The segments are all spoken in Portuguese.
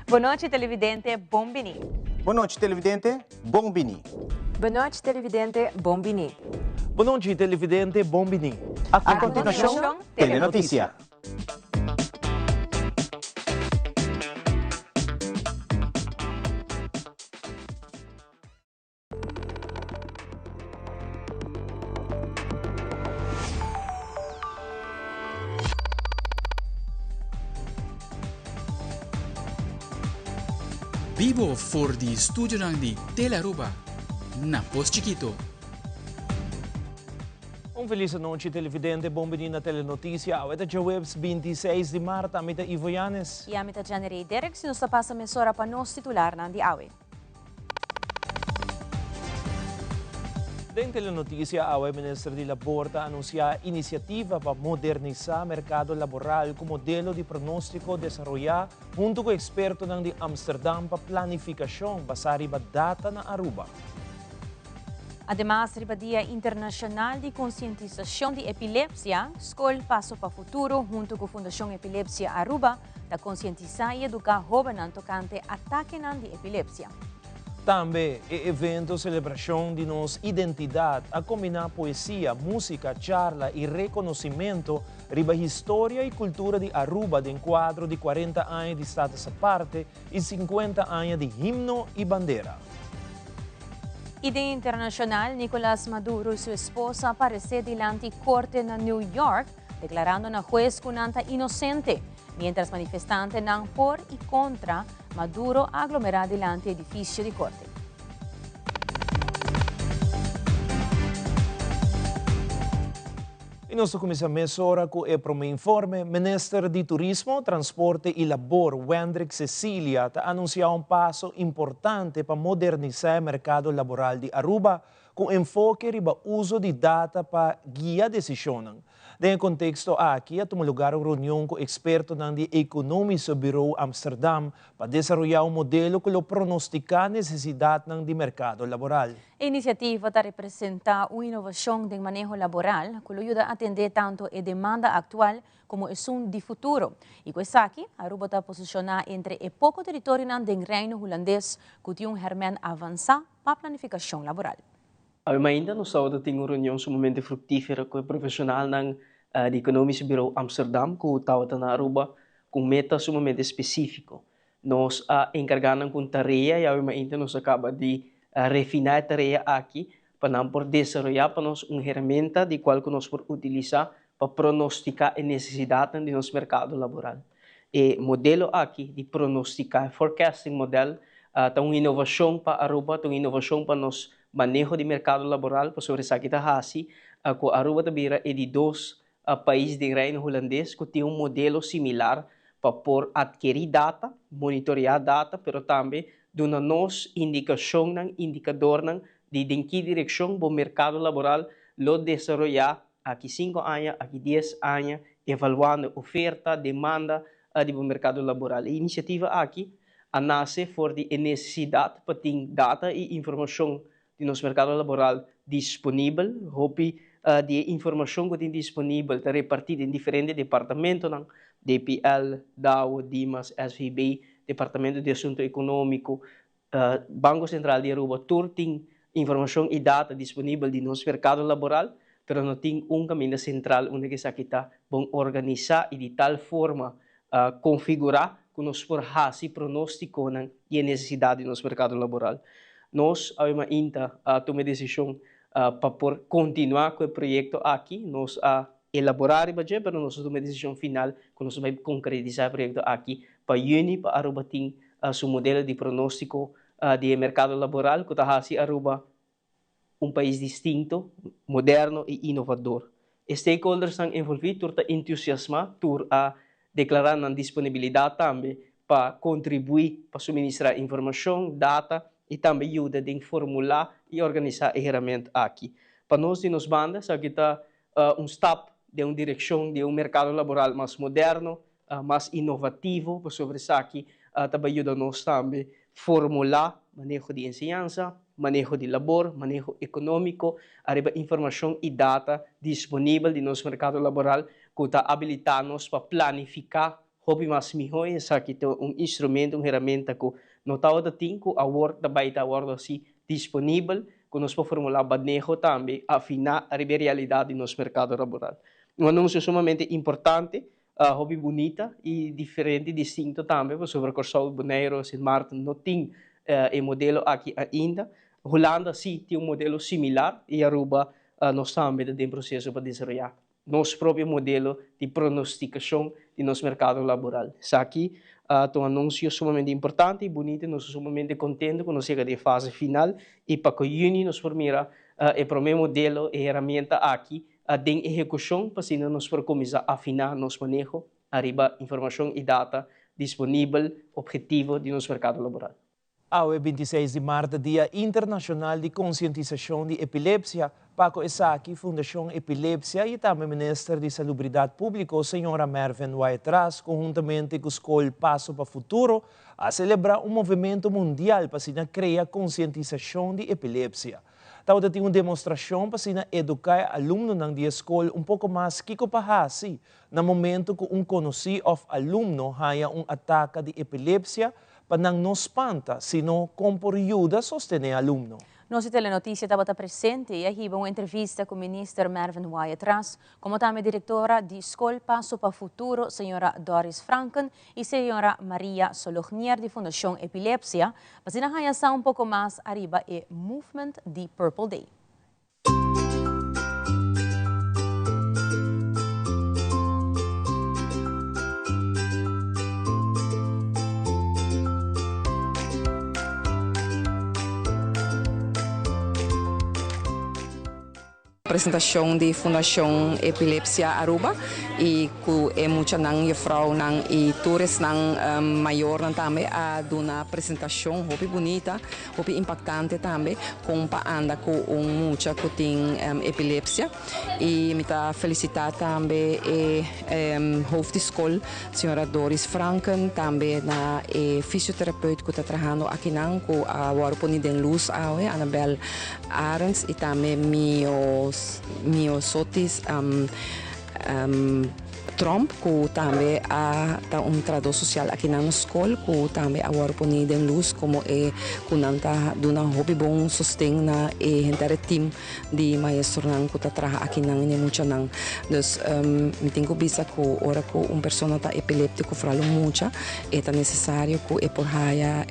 Boa noite, televidente. Bombini. Boa noite, televidente. Bombini. Boa noite, televidente. Bombini. Boa noite, televidente. Bombini. A continuação, Telenotícia. Vivo for di studio ng di Telaruba, na Post Chiquito. Feliz noite, televidente. Bombini na Telenotícia. Ito sa Webs 26 de Marta, amita Ivo Yanes. E amita Janery Derek, sino sa pasa mesora pa nos titular ng di awe. Den Telenotícia, awe Ministro de Laborta anuncia iniciativa para modernizar mercado laboral com modelo de pronóstico desarrollar junto com experto ng di Amsterdam para planificação basado ba data na Aruba. Además, riba Dia Internacional de Conscientização de Epilepsia, Skol Paso para Futuro, junto com a Fundação Epilepsia Aruba, da conscientizar e educar jovens tocante ataque de epilepsia. Também é evento celebração de nossa identidade, a combinar poesia, música, charla e reconhecimento riba história e cultura de Aruba de enquadro de 40 anos de Estados à parte e 50 anos de himno e bandeira. E Dia Internacional, Nicolás Maduro e sua esposa apareceram diante corte na New York, declarando na juez kunanta inocente, mientras manifestantes não por e contra Maduro aglomerado diante edifício de corte. E nosso começamento ora com o prome informe, Ministro de Turismo, Transporte e Labor, Wendrick Cecilia, ta anunciou passo importante para modernizar o mercado laboral de Aruba, com enfoque riba uso de data para guiar decisões. Nesse contexto aqui, tomou lugar uma reunião com expertos do Economische Bureau Amsterdam para desenvolver modelo que pronostica a necessidade do mercado laboral. A iniciativa está representa uma inovação de manejo laboral que ajuda a atender tanto a demanda atual como a zoom de futuro. E com isso aqui, Aruba está posicionada entre o pouco território do reino holandês que tem hermen avançar para a planificação laboral. Ainda no sábado tem uma reunião sumamente frutífera com o profissional do Economische Bureau Amsterdam, que está na Aruba, com meta sumamente específico. Nós encargamos com tarefa e ainda nos acaba de refinar a tarefa aqui para não por desenvolver para nós uma ferramenta de qual que nós podemos utilizar para pronosticar a necessidade do nosso mercado laboral. E modelo aqui de pronosticar, forecasting model, tem uma inovação para Aruba, tem uma inovação para nós manejo de mercado laboral, para sobre essa kita hasi, ko Aruba tabira é de dois países do reino holandês que tem modelo similar para por adquirir data, monitorear data, pero também dona nos indicação, indicador de em que direção o mercado laboral lo desenvolver aqui 5 anos, aqui 10 anos, evaluando oferta, demanda do mercado laboral. A iniciativa aqui nasce por de necessidade para ter data e informação de nosso mercado laboral disponível, hopi de informação que tem disponível está repartida em diferentes departamentos, DPL, DAO, DIMAS, SVB, Departamento de Assunto Econômico, Banco Central de Aruba, tudo tem informação e data disponível de nosso mercado laboral, mas não tem caminho central onde kita vão organizar e de tal forma configurar que nós por hasi pronóstico e a necessidade do nosso mercado laboral. Nós, ainda, tomamos a decisão para continuar com o projeto aqui, nós elaborar o budget, mas nós tomamos a decisão final que nós vamos concretizar o projeto aqui para unir para Aruba tem seu modelo de pronóstico de mercado laboral, que está Aruba um país distinto, moderno e inovador. Stakeholders são envolvidos, estão entusiasmados, estão declarando a disponibilidade também para contribuir para suministrar informação, data, e também ajuda a formular e organizar a ferramenta aqui. Para nós, de nos bandas, aqui está step de uma direção de mercado laboral mais moderno, mais inovativo, para sobre isso aqui, também ajuda nós também formular manejo de ensinança, manejo de labor, manejo econômico, arriba informação e data disponível de nosso mercado laboral, que está habilitar-nos para planificar hobby mas mihoy sa kito instrumento, ferramenta ko no tao da ting ko award da baita award si disponível com nos formular manejo também afinar a realidade nos mercado laboral. Um anúncio sumamente importante, hobby bonita e diferente, distinto também, sobre o Corsol Bonaire, Sint Maarten, não tem modelo aqui ainda. Holanda sim tem modelo similar e Aruba nós também tem processo para desenvolver nosso próprio modelo de pronosticação de nosso mercado laboral. Isso aqui um anúncio sumamente importante e bonito, nós somos sumamente contentes quando chega de fase final e para que o Uni nos permita o primeiro modelo e ferramenta aqui de execução para assim nós começar a afinar nosso manejo, arriba informação e data disponível, objetivo de nosso mercado laboral. Ao 26 de março, Dia Internacional de Conscientização de Epilepsia, Paco Esaki, Fundação Epilepsia e também Ministro de Salubridade Pública, Senhora Mervyn Waitras, conjuntamente com a Escola Passo para o Futuro, a celebrar um movimento mundial para criar conscientização de epilepsia. Tawda tem uma demonstração para educar alunos da escola pouco mais que pahasi, no momento que conhecido aluno haya ataque de epilepsia, para não espanta, sino como por ajuda a sostener aluno. Nossa telenotícia estava presente e aí uma entrevista com o ministro Mervyn Waitras, como também diretora de Escola Passo para o Futuro, senhora Doris Franken e senhora Maria Solognier de Fundação Epilepsia, para nahayasa pouco mais arriba e Movement de Purple Day. Apresentação de Fundação Epilepsia Aruba e que é muita nang frau nang e tours nang maior nang também a dona apresentação hopi bonita, hopi impactante também com pa anda com muita que tem epilepsia e me tá felicitar também hoofdeschool senhora Doris Franken também na fisioterapeuta que está trabalhando aqui nang com a warponi den luz awe Annabel Arends e também mio sotis Trump, que também há um trabalho social aqui na escola, que também agora põe em luz como é que não está dando hobby bom sustento na entire team de maestro que está trabalhando aqui na muito não. Então, me tenho visto que ora que uma pessoa está epiléptico falo muito, é necessário que é por haya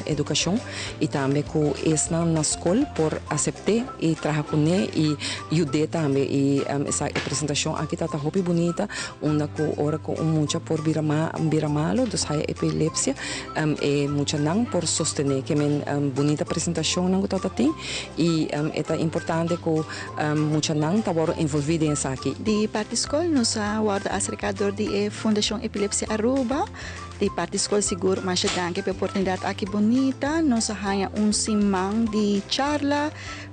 educação e também que é na escola por aceitar e trabalhar com ele e ajudar também e essa apresentação aqui está hobby bonita. Una ko ora ko mucha por biramalo dos haya epilepsia e mucha nang por sostener que men bonita apresentação nang tota tem e é importante ko mucha nang tawaro envolvido em aqui. De parte escola nos guarda acercador de Fundação Epilepsia Aruba. De parte escola seguro mas danke pela oportunidade aqui bonita. Nós hanya simang de charla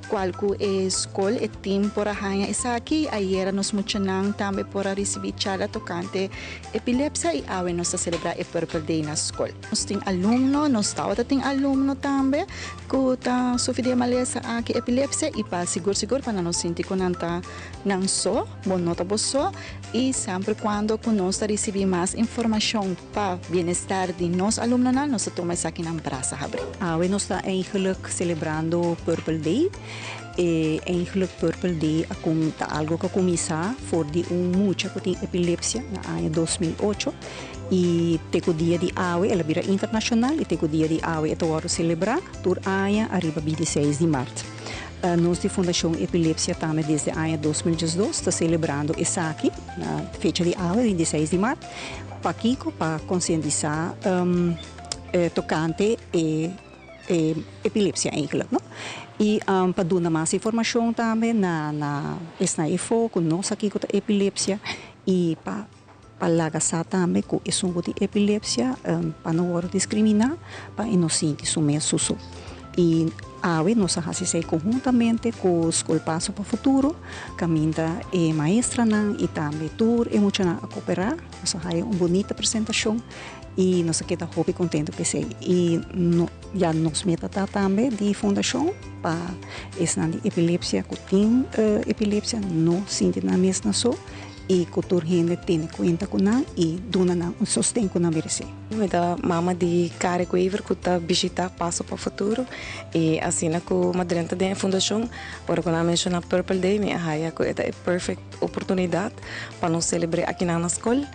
qual que escola e team por hanya isa aqui. Ayer nos mucha nang também por receber charla tocante epilepsia e awe nos celebrar e Purple Day na escola. Nós tem aluno, nós tem aluno também que tá sofrendo malesa aqui epilepsia e para seguro para não sentir que não tá não só, bom nota só e sempre quando nós receber mais informação para bem-estar de nós alunos, nós tomamos aqui na praça. We nós está eigenlijk celebrando Purple Day. E eigenlijk Purple Day está algo que começou por de muita que tem epilepsia na ano 2008 e tem o dia de AWE, ela vira internacional e tem o dia de AWE que agora celebrar por ano arriba 26 de março. Nós de Fundação Epilepsia também desde o ano 2012 está celebrando essa aqui na fecha de AWE 26 de março para conscientizar tocante epilepsia eigenlijk, não? E para dar mais informação também na IFO, com nós aqui com a epilepsia e para lagasar também com esse de epilepsia, para não discriminar, para inocente sumir susso. E awe nós fazemos conjuntamente com a Escola Passo para o Futuro, caminha e maestra e também tour e muito a cooperar, nós fazemos uma bonita apresentação e nós queda muito contente com isso. E já nos meta também de fundação para essa epilepsia que tem epilepsia não sente na mesma só y cultura gente tiene cuenta con nang y duna nang un sostén con nang merece. Da mama di Kare Quaver kuta visita Passo para Futuro e assina com madrenta da fundação para quando menciona Purple Day me ahaya ko ita perfect oportunidade para nós celebrar aqui na escola.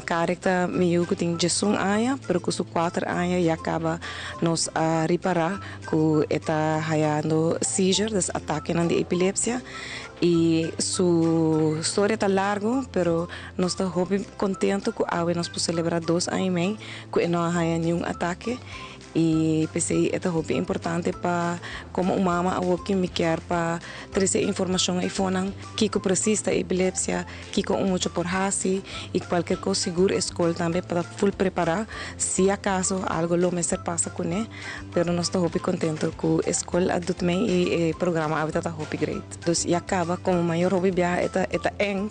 Kare ta me yugo ting jesung aya pero ku su 4 aya e acaba nos a reparar ku ita haya no seizure das ataque na de epilepsia. E sua história está larga, pero nós estamos muito contentes que agora nós podemos celebrar 2 anos e meio que não há nenhum ataque. E pensei que é muito importante para como uma mama a me quer para trazer informação e falar que precisa de epilepsia, que muito por hasi e qualquer coisa seguro a escola também para full preparar se acaso algo lo mesmo passa com ele. Pero nós estamos muito contentes que a escola adulta e o programa agora está muito great. Então e acaba como maior hobby bia eta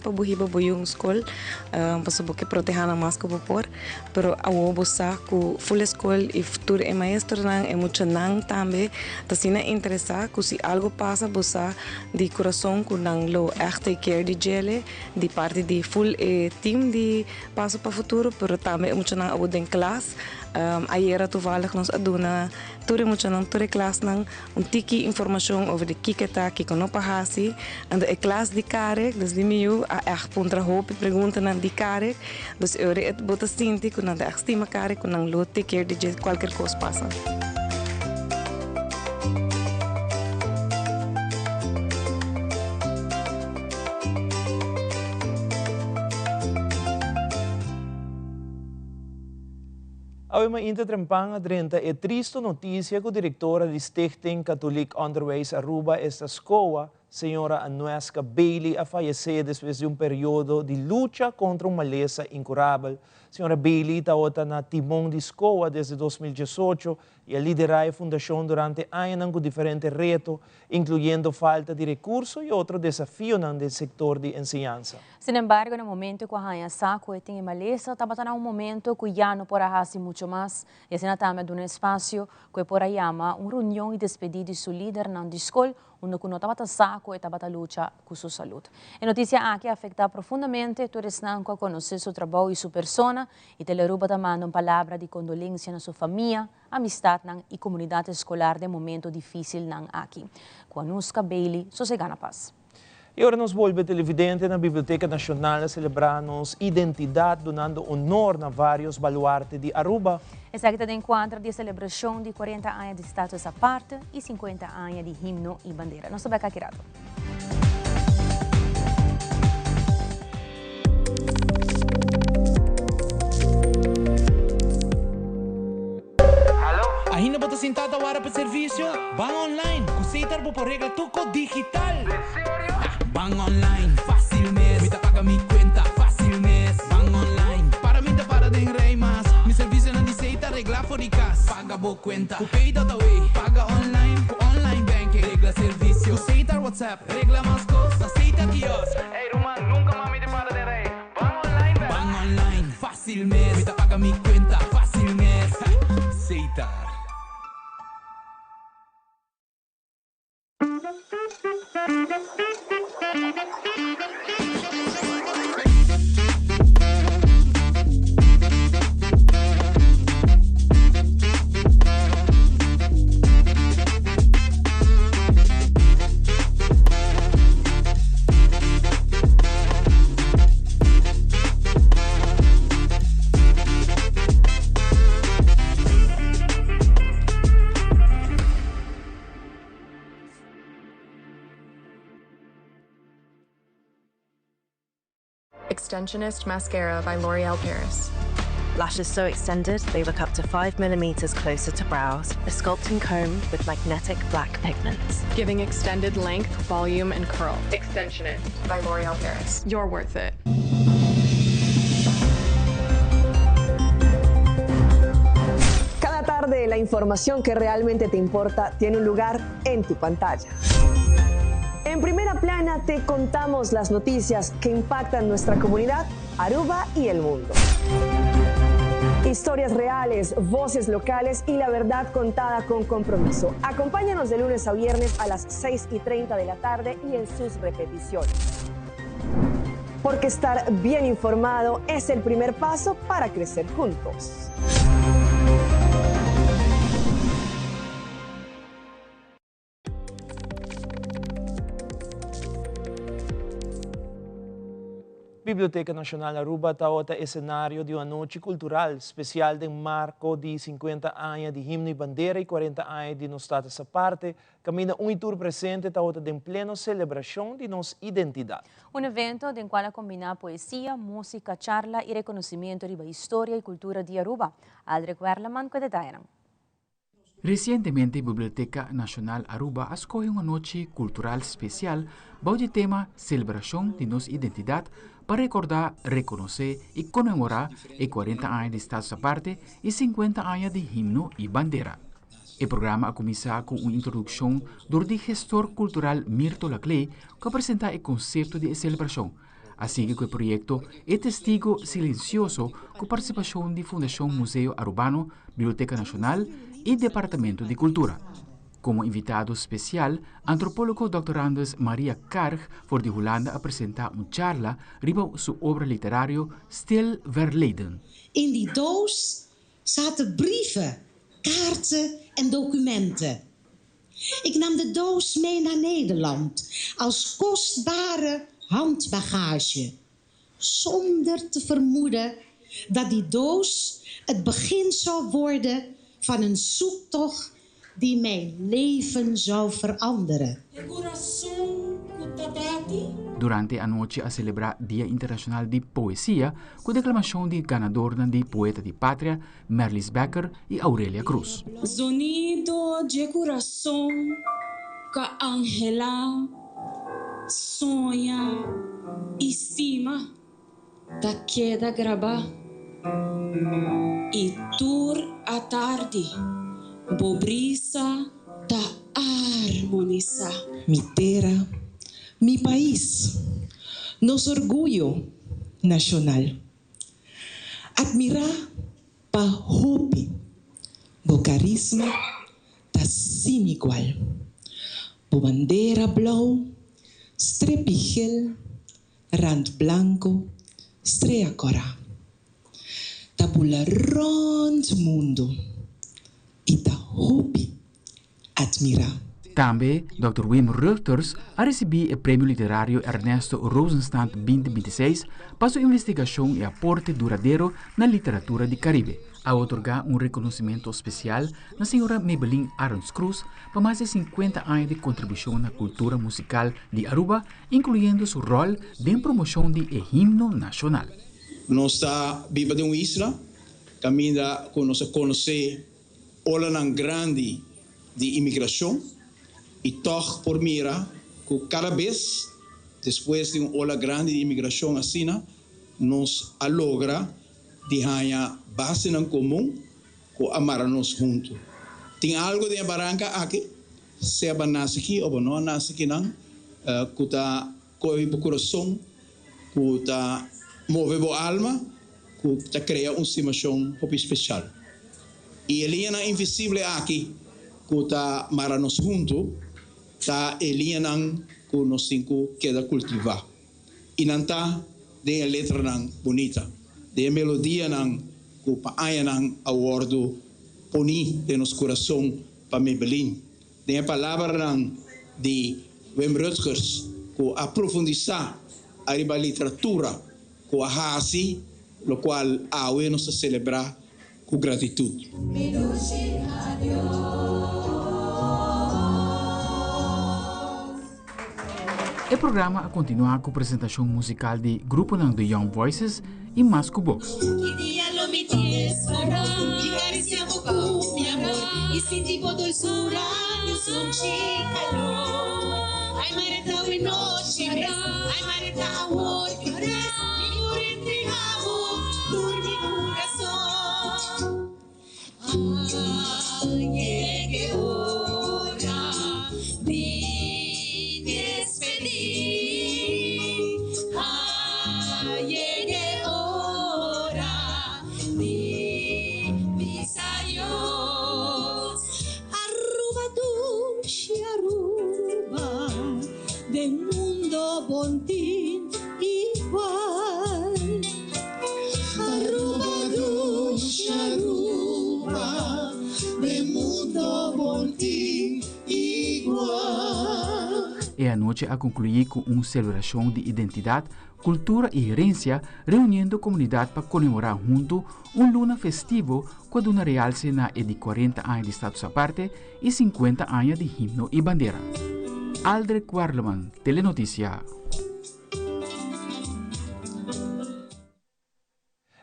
para buhiba buyung escola para saber que proteger mais que por, pero a bossa que full escola e futuro é maestro nang é muito nang também tá sina interessar que se algo passa bossa de coração com nang lo echt care de gele de parte de full team de Passo para Futuro pero também muito nang abo den classe ayer toevallig nos aduna ture muito nang ture classe nang tiki informação over de kiketa que não pahasi and a classe de Kare dus die miu a echt puntra hoop pergunta nang de Kare dus eure et bota sinti com nang echt estima Kare com nang lo take care de qualquer coisa passa. Awe ma inta trempanga drenta e triste notícia que a diretora de Stichting Catholic Onderwijs Aruba esta escola, senhora Anuesca Bailey, a falecer depois de período de luta contra uma maleza incurável. Senhora Bailey está na timão de escola desde 2018 e a liderar a fundação durante anos com diferentes retos, incluindo falta de recursos e outros desafios no setor de ensinança. Sin embargo, no momento que a saco tem maleza, estava um momento que já não pode fazer muito mais. E assim também de espaço que por aí reunião e despedida de seu líder na escola, onde que não estava saco e estava luta com sua saúde. A notícia aqui afeta profundamente todos que conhecem seu trabalho e sua persona, e Teleruba também uma palavra de condolência na sua família, amistade e comunidade escolar de momento difícil aqui. Com Anuesca Bailey, sossegana paz. E agora nos volve televidente na Biblioteca Nacional a celebrar nossa identidade, donando honor a vários baluartes de Aruba. Essa aqui encontra de celebração de 40 anos de status à parte e 50 anos de himno e bandeira. Nós sabemos aqui rato. Ainda bota sentada hora para serviço? Van online, cuseitar por regla tuco digital. Van online, fácil mes. Me paga mi cuenta, fácil mes. Van online, para mim para de rei mas. Mi serviço não diceita regla fóricas. Paga boa cuenta, cupei data way. Paga online, com online banking. Regla serviço, cuseitar WhatsApp. Regla mais costa, aceita kiosco. Ei, Roman, nunca mais me para de rei. Van online, fácil mes. Me paga mi cuenta, fácil mes. Aceitar. Extensionist Mascara by L'Oreal Paris. Lashes so extended, they look up to 5 millimeters closer to brows. A sculpting comb with magnetic black pigments. Giving extended length, volume, and curl. Extensionist by L'Oreal Paris. You're worth it. Cada tarde, la información que realmente te importa tiene un lugar en tu pantalla. En Primera Plana te contamos las noticias que impactan nuestra comunidad, Aruba y el mundo. Historias reales, voces locales y la verdad contada con compromiso. Acompáñanos de lunes a viernes a las 6:30 de la tarde y en sus repeticiones. porque estar bien informado es el primer paso para crecer juntos. Biblioteca Nacional Aruba está escenario de una noche cultural especial de marco de 50 años de himno y bandera y 40 años de nuestra parte. Camina un tour presente está de plena celebración de nuestra identidad. Un evento en cual combina poesía, música, charla y reconocimiento de la historia y cultura de Aruba. Aldrich Werleman con detalles. Recientemente, a Biblioteca Nacional Aruba escogió una noche cultural especial bajo el tema Celebración de nuestra identidad para recordar, reconocer y conmemorar los 40 años de Estado aparte y 50 años de himno y bandera. El programa ha comenzado con una introducción del gestor cultural Mirto Laclay que presenta el concepto de celebración. Así que el proyecto es testigo silencioso con participación de Fundación Museo Arubano, Biblioteca Nacional y Departamento de Cultura. Como invitado especial, antropólogo Dr. Maria Karg voor de Holanda a presentar una charla sobre su obra literaria Stil Verleden. In die doos zaten brieven, kaarten en documenten. Ik nam de doos mee naar Nederland als kostbare handbagage, zonder te vermoeden dat die doos het begin zou worden van een zoektocht die mijn leven zou veranderen. Durante a noche a celebrar Día Internacional de Poesía con declamación de ganador de Poeta de Patria, Merlis Becker y Aurelia Cruz. Sonido de coração que Angela sonha, estima, da queda gravar e tur a tarde, bobrisa da harmonizar. Mi terra, mi país, nosso orgulho nacional. Admirar pa hope, bo carisma tá sem igual. Bo bandeira blauw, streepje geel, rand blanco, strea cora. Tabula rond mundo e ta hope admirar. Também, Dr. Wim Reuters ha recebido o Prêmio Literário Ernesto Rosenstand 2026 para sua investigação e aporte duradouro na literatura do Caribe. A otorgar um reconhecimento especial na senhora Maybelline Arons Cruz para mais de 50 anos de contribuição na cultura musical de Aruba, incluindo seu rol de promoção do himno nacional. Nós está viva de uma isla, caminha com nós conhecer ola grande de imigração. E toch por mira que cada vez, depois de uma ola grande de imigração assim, nos logra de ganhar base em comum com amarnos juntos. Tem algo de barranca aqui, se a nasce aqui ou não nasce aqui, que está com o coração, que está move a alma, que está cria uma situação especial. E ele é invisível aqui, que está amarnos juntos. Ta elia nang kuno cinco queda cultivar. E não tá de letra nang bonita, de melodia nang ku paaya nang awardo poni de nos coração pa Maybelline. De palavra nang de Wim Rutgers ku aprofundizar a literatura ku ahasi, lo qual awe nos celebrar com gratitude. O programa a continuar com a apresentação musical de grupo The Young Voices e Masco Box. noche a concluir con una celebración de identidad, cultura y herencia, reuniendo comunidad para conmemorar junto un luna festivo con una realce na de 40 años de estatus aparte y 50 años de himno y bandera. Aldrich Warleman, Telenoticia.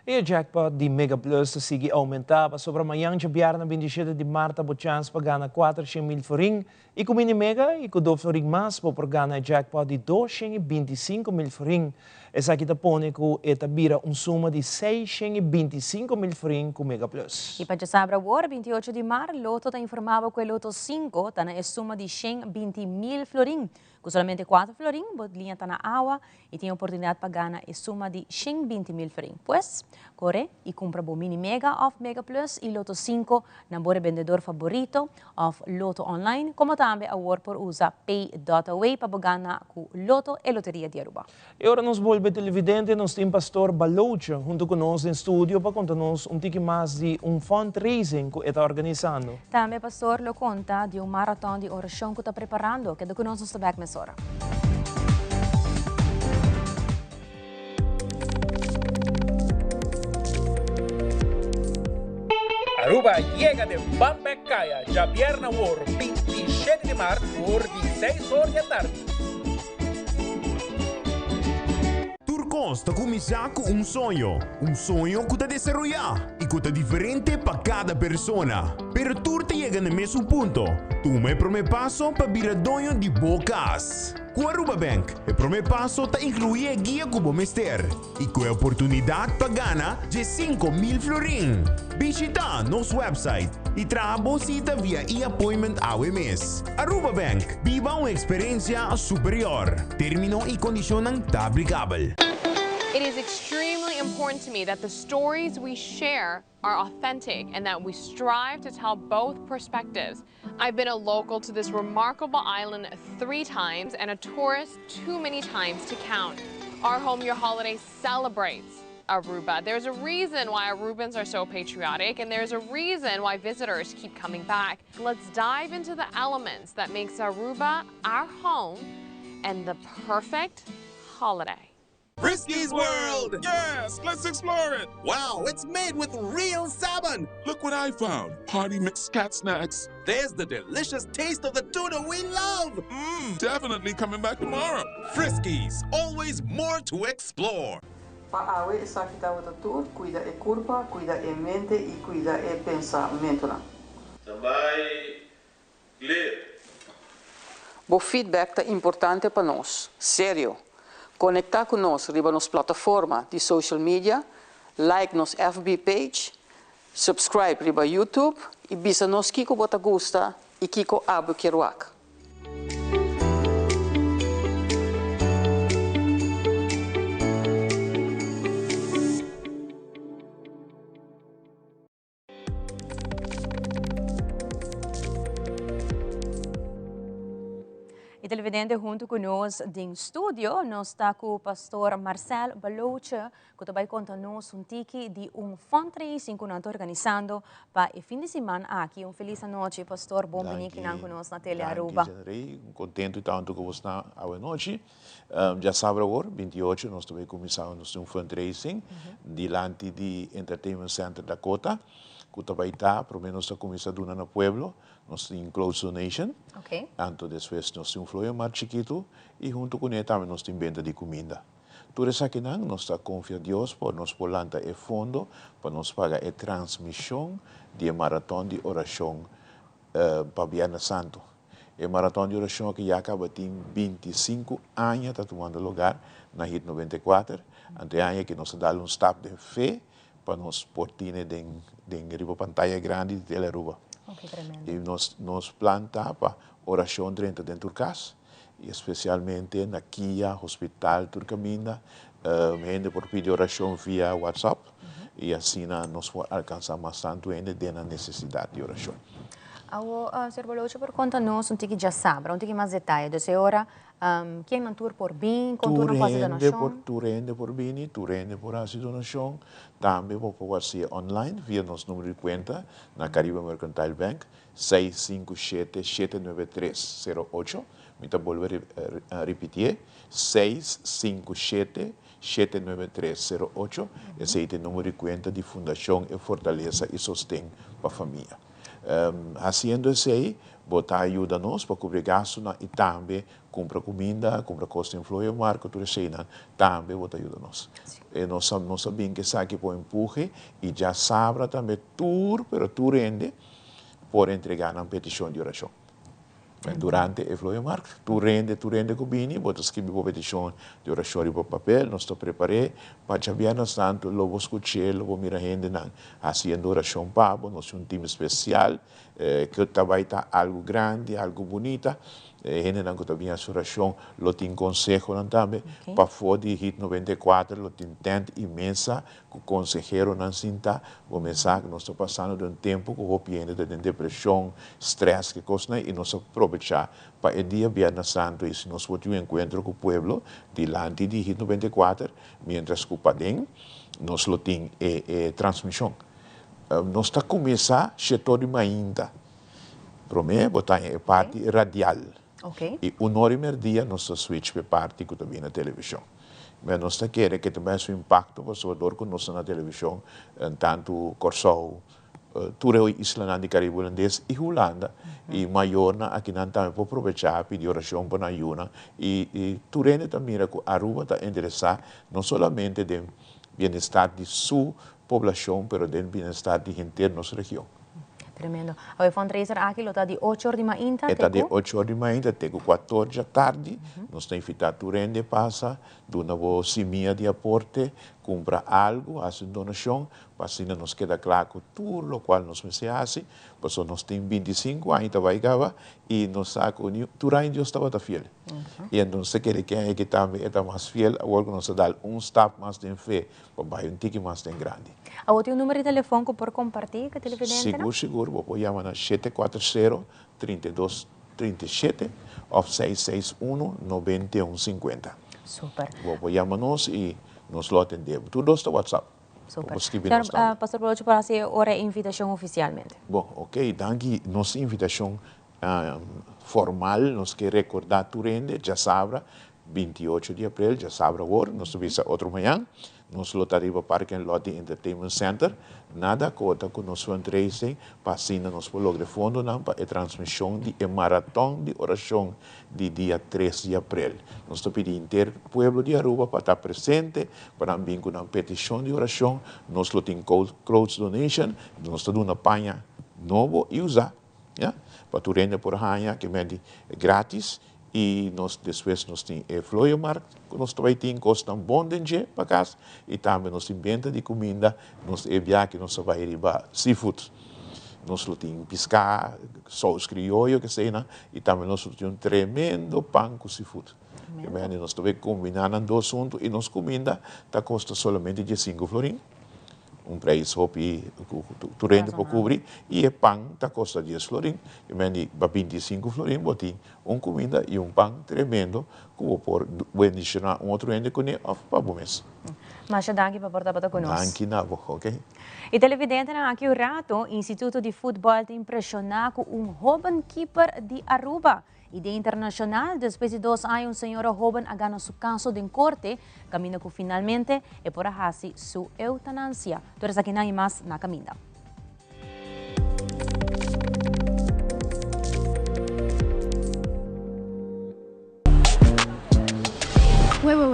E o jackpot di Mega Plus sigue aumentava sobre amanhã de viernes 27 de março a chance para ganhar 400.000 florin e com mini mega e com 2 florin mais para ganhar jackpot de 225.000 florin. Essa aqui tá põe que eta vira suma de 625.000 florin com Mega Plus. E para já saber agora, 28 de março, Loto está informava que o Loto 5 está na suma de 120.000 florin. Com somente 4 florin, a linha está na água e tem a oportunidade para ganhar a suma de 120.000 florin. Pois, corre e compra o Mini Mega of Mega Plus e Loto 5 na bore vendedor favorito of Loto Online, como também a work por usar Pay.away para ganhar com Loto e Loteria de Aruba. E agora nos volve televidente, nós temos Pastor Balocha junto conosco em estúdio para contar-nos pouco mais de fundraising que está organizando. Também, Pastor, lo conta de maratón de oração que está preparando, que do conosco está back nessa hora. Aruba llega de Bambecaya, ya viernes por 27 de marzo por 16 horas da tarde. Turcos está começando com sonho que está desarrollar e que está diferente para cada persona. Pero tú te llega no mesmo ponto. Tu me primeiro passo para virar dono de bocas. Com a Aruba Bank, o primeiro passo está incluir a guia como mester e com a oportunidade para ganhar de 5.000 florin. Visita nosso website e traga bolsita via e-appointment AWMS. Aruba Bank, viva uma experiência superior. Termino e condicionam tá aplicável. It is extremely important to me that the stories we share are authentic and that we strive to tell both perspectives. I've been a local to this remarkable island 3 times and a tourist too many times to count. Our Home Your Holiday celebrates Aruba. There's a reason why Arubans are so patriotic, and there's a reason why visitors keep coming back. Let's dive into the elements that makes Aruba our home and the perfect holiday. Frisky's World! Yes, let's explore it! Wow, it's made with real salmon! Look what I found! Party mix cat snacks. There's the delicious taste of the tuna we love! Definitely coming back tomorrow. Frisky's, always more to explore. Paawe esa kita tour, cuida e curva, cuida e mente e cuida e pensamento. Também ler. O feedback é importante para nós, sério. Conectar conosco riba nos plataforma de social media, like nos FB page, subscribe riba YouTube e bisa nos kiko bota gusta e kiko abu kiruak. E televidente junto conosco em estúdio, nós está com o pastor Marcel Balocha, que vai contar-nos tiki de fundraising que nós estamos organizando para o fim de semana aqui. Feliz noite, pastor. Bom venir aqui conosco na Tele Aruba. Contento tanto que você está à noite. Já sabe agora, 28, nós também começamos fundraising diante do Entertainment Center Dakota, que vai estar, pelo menos, a começar no pueblo. Nós temos close donation, tanto depois nós temos um flyer mais chiquito e junto com ele também nós temos venda de comida. Tudo isso aqui nós estamos confiando em Deus para nós polantar o fundo para nós pagar a transmissão de maratón de oração para Viernes Santo. A maratón de oração que já acaba de 25 anos está tomando lugar na HIT 94, ante ano que nós damos step de fé para nós portar em pantalla grande de Tele Aruba. E nós plantamos para oração dentro de casa, e especialmente na Kia, Hospital Turcaminda, gente por pedir oração via WhatsApp, e assim nós alcançamos bastante gente na necessidade de oração. Sr. Balocha, por conta-nos já sabe, mais detalhes. Dessa hora, quem não tour por bem, com tour não faz donação? Tu rende por bem, tu rende por fazer donação. Também pode ser online, via nosso número de conta, na Caribe Mercantile Bank, 657-793-08. me te volver a repetir, 657-79308, esse é o número de conta de Fundação e Fortaleza e Sostém para a Família. Haciendo isso aí, botar ajuda nós para cobrir gasto e também comprar comida, comprar costa influência, marca, tudo isso aí, também botar ajuda nós. E nós sabemos que isso aqui por empurre e já sabe também tudo, pero tudo rende por entregar na petição de oração. Durante o Floio Marco, tu rende com bini, bota escrever uma petição de oração para papel, nós te preparei, para já nós tanto, logo escutar, logo mirar gente, fazendo oração para nós time especial, que vai estar algo grande, algo bonita, gente não que também a oração, lo tem consejo também, para fora de Hit 94, lo tem tente imensa, que o consejero não sinta, o mensagem nós estamos passando de tempo que o paciente tem depressão, estresse, que coisa, e nós aproveitar para o dia Viernes Santo, e se nós vamos um encontro com o povo, delante de Hit 94, mientras que o padem, nós lo tem transmissão. Nós estamos começando a setor de ainda, para mim, botar a parte radial. E uma hora e meia dia nós switch para parte que também na televisão. Mas nós queremos que também esse impacto para o que nós na televisão, tanto Corsol, tudo Islândia de Caribe holandês e Holanda, e maior aqui não também para aproveitar pedir oração para ajuda e tudo também que a Aruba está interessada não somente do bem-estar de sua população, mas do bem-estar de gente da nossa região. Tremendo. O fundraiser aqui está de 8 horas de manhã. Está de 8 horas de manhã até 14 da tarde. Nós temos invitado o rende passa, dona uma semia de aporte, compra algo, faz donação, para assim nos queda claro que tudo o qual nós fazemos, porque nós temos 25 anos, vai acabar, e nós sabemos que tudo ainda estava fiel. E então, se quer que também está mais fiel, agora nós dá step mais de fé, para um tique mais de grande. Tem um número de telefone por compartilhar com a televidente? Seguro, vou chamar na 740-3237 ou 661-9150. Super. Vou chamar nós e nós lo atendemos. Tudo está WhatsApp. Super. Senhor, Pastor Bolocho, para fazer a invitação oficialmente. Bom, ok. Daqui, nossa invitação formal, nós queremos recordar tu rende, já sabe, 28 de abril, já sabe agora, nós vamos outro manhã. Nós lotaremos para Parque and Lot Entertainment Center, nada conta com nosso fundraising, para assim nós lograr fundo para a transmissão de maratão de oração de dia 3 de abril. Nós pedimos inteiro o povo de Aruba para estar presente, para vir com uma petição de oração, nós temos clothes donation, nós temos uma panha nova e usar, para tu render por ranha, que é grátis. E nós depois nós temos Floio Markt, que nós também temos costa bom de para casa, e também nós temos venda de comida, nós que nós vai riba seafood. Nós temos pescar, sauce criollo, que sei, e também nós temos tremendo pão com seafood. E nós também combinando dois juntos, e nossa comida está custa somente 15 florins. Preço que tu rende para cobrir, e o pão está custa 10 florins, e 25 florins, botem comida e pão tremendo, que vou pôr adicionar outro rende com ele, para o mês. Mas danke para portar para conosco. Danke, ok? E televidente aqui o rato, Instituto de Futebol tem impressionado com jovem keeper de Aruba. E de internacional, depois de 2 anos, o senhor joven ha ganado su caso de corte, camino que finalmente é por hacer su eutanasia. Tú eres aquí nada más na caminda.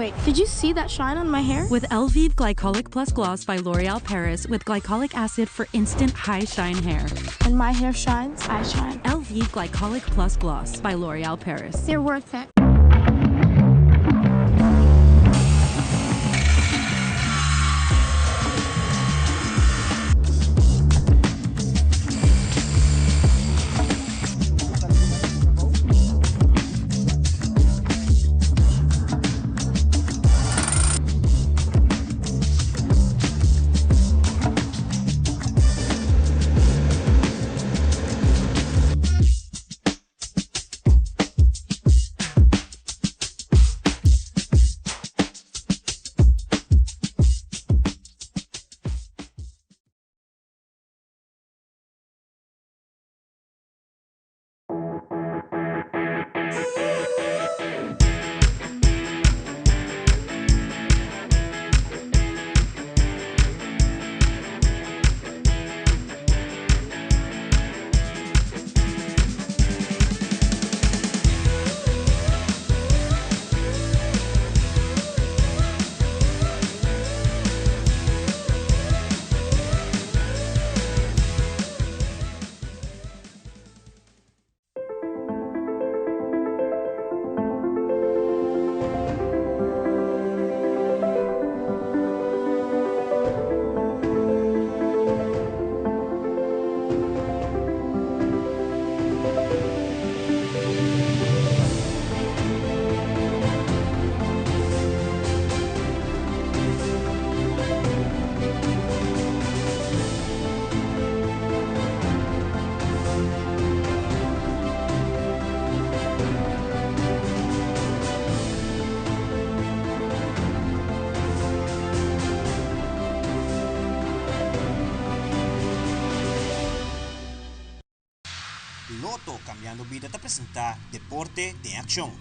Wait. Did you see that shine on my hair? With Elvive Glycolic Plus Gloss by L'Oreal Paris with glycolic acid for instant high shine hair. And my hair shines, I shine. Elvive Glycolic Plus Gloss by L'Oreal Paris. They're worth it. Loto Cambiando Vida te presenta Deporte de Acción.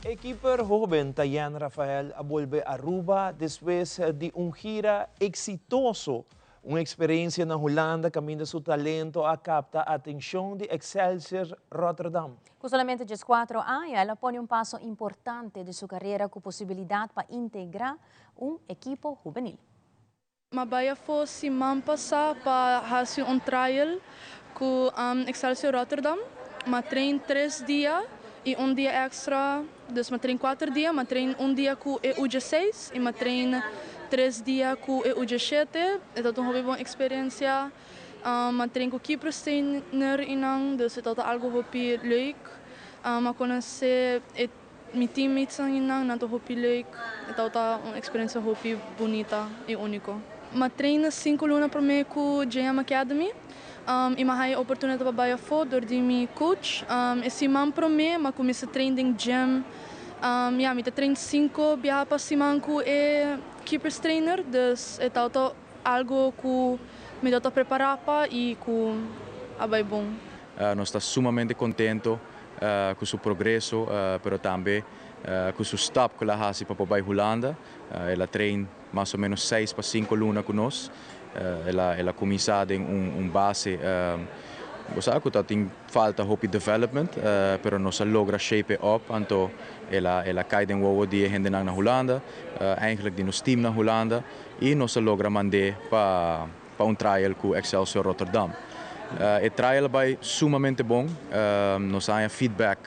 Equiper joven Tayan Rafael vuelve a Aruba después de un gira exitoso. Una experiencia en Holanda camina su talento a capta atención de Excelsior Rotterdam. Con solamente 4 años, ella pone un paso importante de su carrera con posibilidad para integrar un equipo juvenil. Mabaya foi semana passada para fazer trial com Excelsior Rotterdam. Eu treino 3 dias e dia extra. Então, eu treino 4 dias, eu treino dia com o EU16 e eu treino 3 dias com o EU17. Então, é uma boa experiência. Eu treino com o Kipros trainer, então é algo muito leuk. Eu conheci meus teammates, então é muito leuk. Então, é uma experiência muito bonita e única. Eu treino 5 lunas por mês com o JM Academy. E eu tenho a oportunidade para trabalhar fora do meu coach. Esse ano por mês, eu comecei a treinar em gym. Eu treino 5 dias por semana com o Keepers Trainer. Então, é algo que me dá para preparar e que é bom. Nós estamos sumamente contentes com o seu progresso, mas também com o seu stop que ela faz para ir para a Holanda. Ela treina mais ou menos 6 para 5 lunas conosco. Ela começou em base, você que tem falta de development, mas nós logra shape up, então ela cai em o dia gente na Holanda, eigenlijk de nosso time na Holanda, e nós logra mandar para trial com Excelsior Rotterdam. O trial vai sumamente bom, nós temos feedback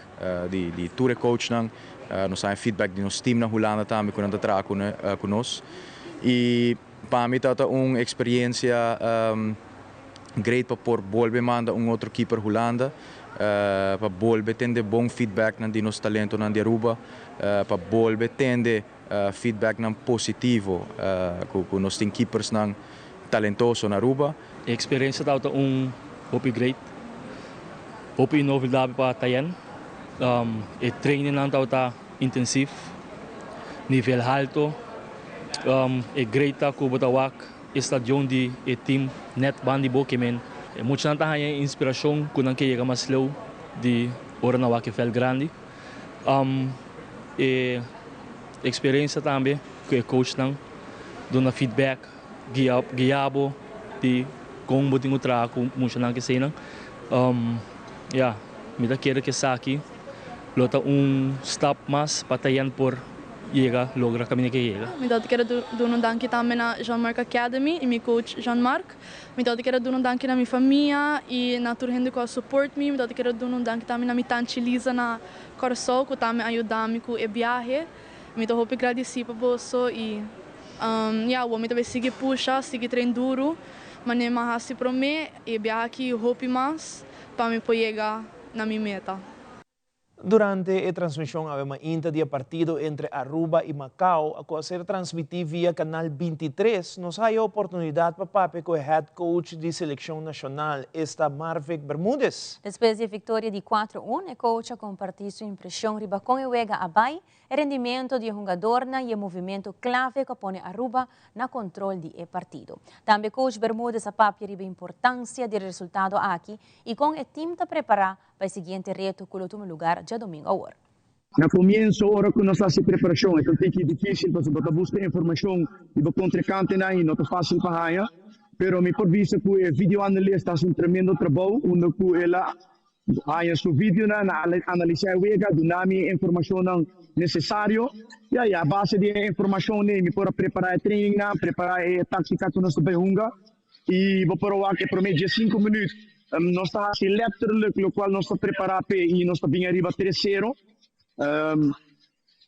de tour coach, nós temos feedback de nosso time na Holanda também quando trabalha conosco. E para mim é uma experiência grande para volver mandar outro keeper Holanda, para volver ter bom feedback de nosso talento na Aruba, para volver ter feedback positivo com nossos keepers talentosos na Aruba. A experiência é muito grande, muito novidade para Tayan. O treino é intensivo, nível alto. É greita que o estadion de time net bandi bokemen. Muitos não têm inspiração quando que chega mais slow de hora na wak fel grande. E experiência também que o coach não dá feedback, guiabo de como botar o trabalho com muitos não que sei não. Me dá querer que saque, lota stop mais para Tayan por logra caminho que chega. Eu quero dar um danke também na Jean-Marc Academy e meu coach Jean-Marc. Eu quero dar um danke na minha família e na toda gente que suporta me. Eu quero dar um danke também na minha tante Lisa na Corsol que também ajuda-me com o viagem. Eu estou muito agradecida por você e eu também sigo puxa, sigo treino duro, mas nem mais assim para mim e viagem eu hope mais para me chegar na minha meta. Durante a transmisión había una inta de partido entre Aruba y Macao, a ser transmitido vía Canal 23. Nos hay oportunidad para pape con el head coach de selección nacional, Marvick Bermúdez. Después de victoria de 4-1, el coach compartió su impresión riba con el juega abai, el rendimiento de jugador y el movimiento clave que pone Aruba na control del partido. También coach Bermúdez a papi riba importancia del resultado aquí y con el team te prepara para el siguiente reto que lo toma lugar ya domingo ahora. No comienzo, ahora que nós estamos em preparação, então tem que difícil para você buscar informação e para contracante aí, não é fácil para aí. Pero me por vista que o vídeo analista faz tremendo trabalho, onde que ela aí seu vídeo na analisar o ega, dinâmica, informação necessário e aí a base de informação me por preparar o treino, preparar a tática que nós vamos e vou provar que por média 5 minutos nós estamos assim letterlijk, o qual nós estamos preparados e nós estamos arriba 3-0.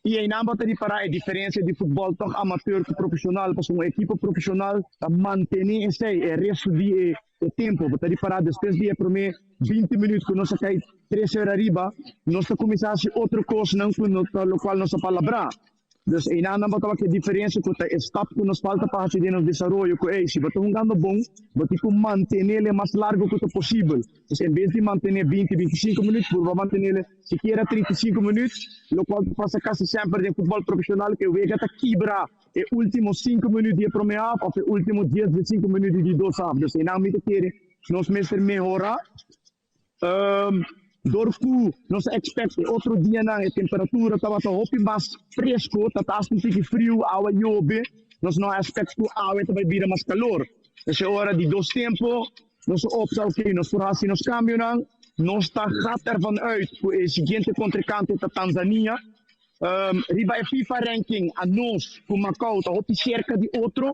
E aí não pode reparar a diferença de futebol tão amador que profissional, porque uma equipe profissional mantém esse resto de tempo. Pode reparar depois de por mim 20 minutos que nós caímos 3 horas arriba, nós começamos outra coisa não com o qual nós falamos. Dus een ander wat ook diferença que é stap que nos falta para fazer no desenvolvimento que se você jogando bom, você tem manter ele mais largo que possível. Então, em vez de manter 20, 25 minutos, por manter ele sequer 35 minutos, o qual passa quase sempre em futebol profissional que o Vega está quebra os últimos 5 minutos de primeira half ou os últimos 10 de 5 minutos de dois half. Então, não me quer nós mesmos melhorar. Dorku, nós expect outro dia na temperatura estava mais fresco, está um pouco frio, água chove, nós não expect que a água vai vir mais calor. Nessa hora de dois tempos, nós opta ok, nós por assim nós cambiamos, nós está ervan uit voor o seguinte contracante da Tanzânia. Riba é FIFA ranking a nós, com Macau, está cerca de outro.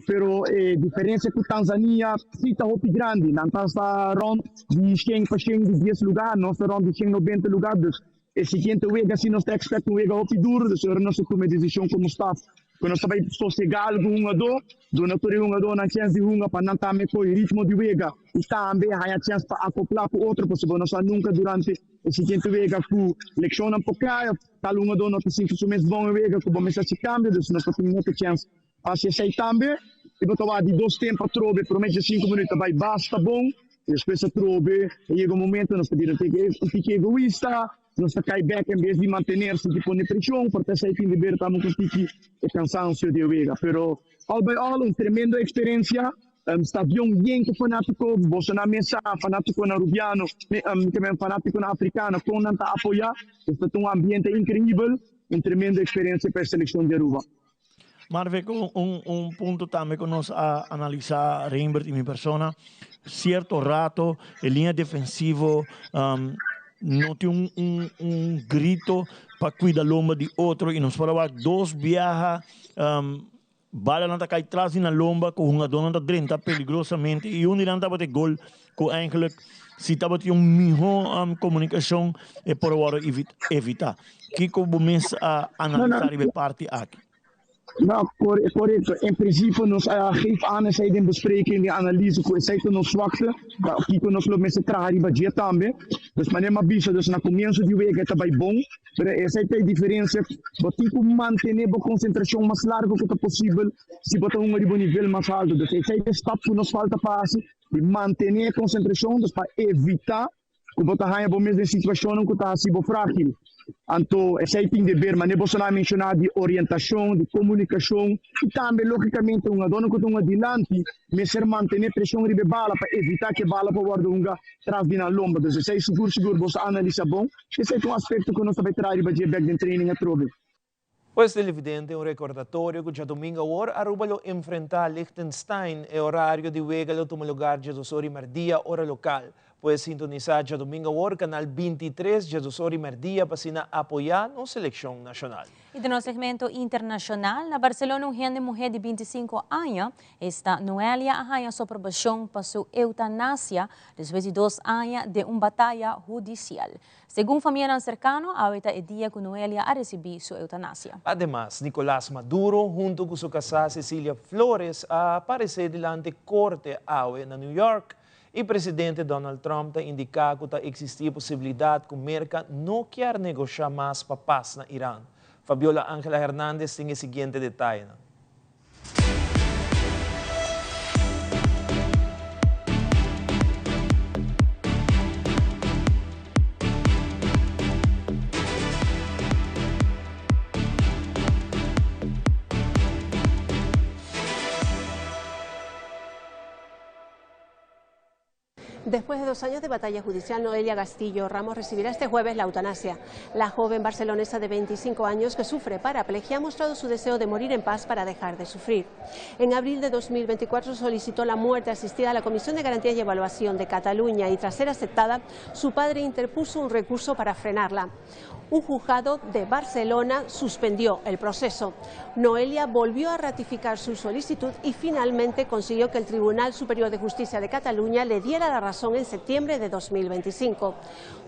Pero diferença com Tanzânia está muito grande, não está rond de 100 para 100 de 10 lugares, nós está rond de 190 lugares. E seguinte vega assim nós expect um vega muito duro, então nós toma decisão como staff, quando nós vai sossegar algum ado, do natural um ado na chance de uma para não estar com o ritmo de vega, e também há a chance para acoplar com outro, porque nós nunca durante o seguinte vega com leção um pouco, tal um ado nós assim que somos bom vega, que vamos se cambio, então nós temos muita chance. Se sei também, e vou tomar de 2 tempos a trobe, promete 5 minutos, vai basta bom, e depois a trobe, e chega um momento, nós podemos ter um pouco egoísta, nós cai back em vez de manter-se tipo de pressão, porque sei que libertamos um pouco de cansaço de vega. Pero, all by all, uma tremenda experiência, está bem fanático, você na mesa, fanático na Rubiano, também fanático na Africana, com não está apoiar, está um ambiente incrível, uma tremenda experiência para a seleção de Aruba. Marve, punto também que nós analisar Reinbert e minha persona, certo rato, a linha defensiva não tem grito para cuidar lomba de outro e nós falamos 2 viajas, bala não está cai atrás na lomba com uma dona da drenta perigosamente e não estava de gol com eigenlijk se estava tendo melhor comunicação e por agora evitar. Que começa a analisar a parte aqui. Nou, correcto. In principe, nos geef aan en zij de bespreking, de analyse, zij kunnen ons zwakte, die kunnen ons met z'n traag budget também. Dus maar neem maar bisa, dus na comienzo de week het bij bom, pero zij tem diferença, wat tipo mantener a concentração mais largo que possível, se botar de nível mais alto. Dus zij de stap que nos falta passe, de mantener a concentração, dus para evitar que botar raia bom mesmo em situação que está assim frágil. Então, esse tem de ver, mas não posso mencionar de orientação, de comunicação, e também, logicamente, uma dona que está adiante, mas ser manter pressão de bala para evitar que a bala para guardar uma atrás de na lomba. Então, esse é seguro, você analisa bom, esse é um aspecto que nós também traz para back in training a trobe. Pues televidente, un recordatorio que ya domingo ahora Aruba lo enfrenta a Liechtenstein, el horario de juego lo toma lugar ya 2:30 hora local. Puedes sintonizar ya domingo ahora canal 23 ya 2:30 para apoyar la selección nacional. E no segmento internacional, na Barcelona, uma mulher de 25 anos, está Noelia arranha sua aprovação para sua eutanásia depois de 2 anos de uma batalha judicial. Segundo família cercana, ahorita é dia que Noelia a receber sua eutanásia. Además, Nicolás Maduro, junto com sua casada Cecilia Flores, a aparecer diante da Corte AUE na New York. E o presidente Donald Trump tem indicado que existe a possibilidade que o América não quer negociar mais para a paz na Irã. Fabiola Ángela Hernández tem o seguinte detalhe. Después de 2 años de batalla judicial, Noelia Castillo Ramos recibirá este jueves la eutanasia. La joven barcelonesa de 25 años que sufre paraplegia ha mostrado su deseo de morir en paz para dejar de sufrir. En abril de 2024 solicitó la muerte asistida a la Comisión de Garantías y Evaluación de Cataluña y tras ser aceptada, su padre interpuso un recurso para frenarla. Un juzgado de Barcelona suspendió el proceso. Noelia volvió a ratificar su solicitud y finalmente consiguió que el Tribunal Superior de Justicia de Cataluña le diera la razón en septiembre de 2025.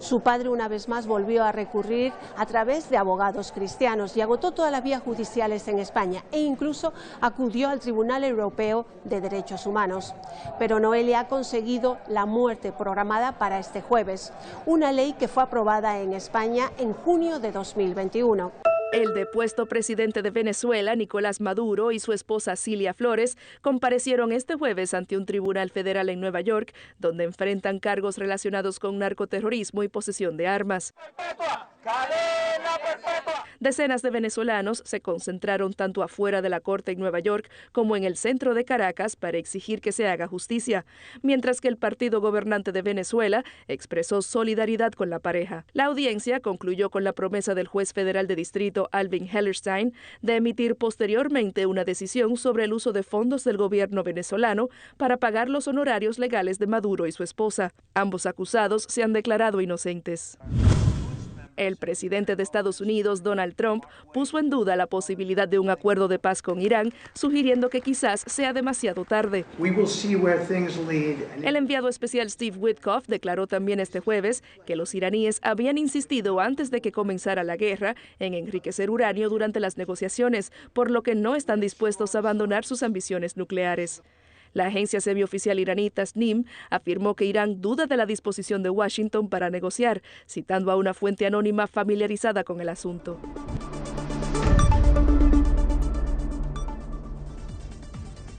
Su padre una vez más volvió a recurrir a través de abogados cristianos y agotó todas las vías judiciales en España e incluso acudió al Tribunal Europeo de Derechos Humanos. Pero Noelia ha conseguido la muerte programada para este jueves, una ley que fue aprobada en España en junio de 2021. El depuesto presidente de Venezuela, Nicolás Maduro, y su esposa Cilia Flores comparecieron este jueves ante un tribunal federal en Nueva York, donde enfrentan cargos relacionados con narcoterrorismo y posesión de armas. Decenas de venezolanos se concentraron tanto afuera de la corte en Nueva York como en el centro de Caracas para exigir que se haga justicia, mientras que el partido gobernante de Venezuela expresó solidaridad con la pareja. La audiencia concluyó con la promesa del juez federal de distrito Alvin Hellerstein de emitir posteriormente una decisión sobre el uso de fondos del gobierno venezolano para pagar los honorarios legales de Maduro y su esposa. Ambos acusados se han declarado inocentes. El presidente de Estados Unidos, Donald Trump, puso en duda la posibilidad de un acuerdo de paz con Irán, sugiriendo que quizás sea demasiado tarde. El enviado especial Steve Witkoff declaró también este jueves que los iraníes habían insistido antes de que comenzara la guerra en enriquecer uranio durante las negociaciones, por lo que no están dispuestos a abandonar sus ambiciones nucleares. La agencia semioficial iraní Tasnim afirmó que Irán duda de la disposición de Washington para negociar, citando a una fuente anónima familiarizada con el asunto.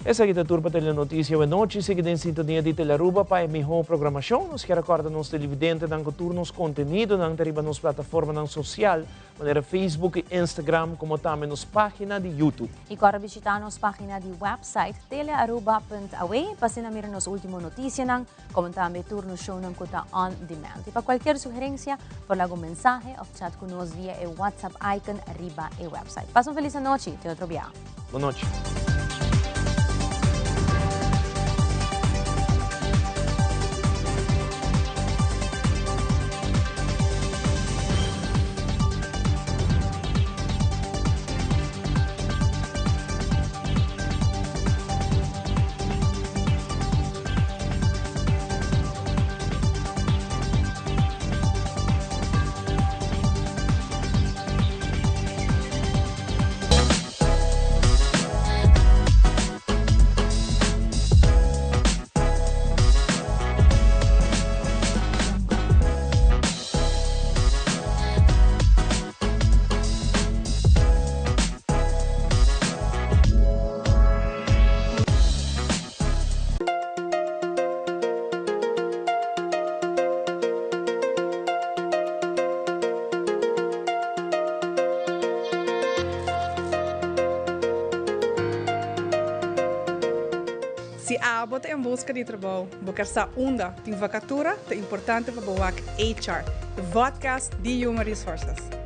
Essa aqui é a turma da notícia de noite. Seguida em sintonia de Telearuba para a melhor programação. Nos quer recordar nos televidentes que turnos conteúdo na nas plataformas social, maneira Facebook e Instagram, como também nos página de YouTube. E agora visitar nos página de website telearuba.aw para se mirar nos últimas notícias, como também turno show ng kuta on demand. E para qualquer sugerência, por algum mensagem ou chat conosco via o WhatsApp icon arriba e website. Passa uma feliz noite. Te outro dia. Boa noite. Se abot em busca de trabalho, buscar sa onda, tem vacatura, é importante para o HR, o podcast de Human Resources.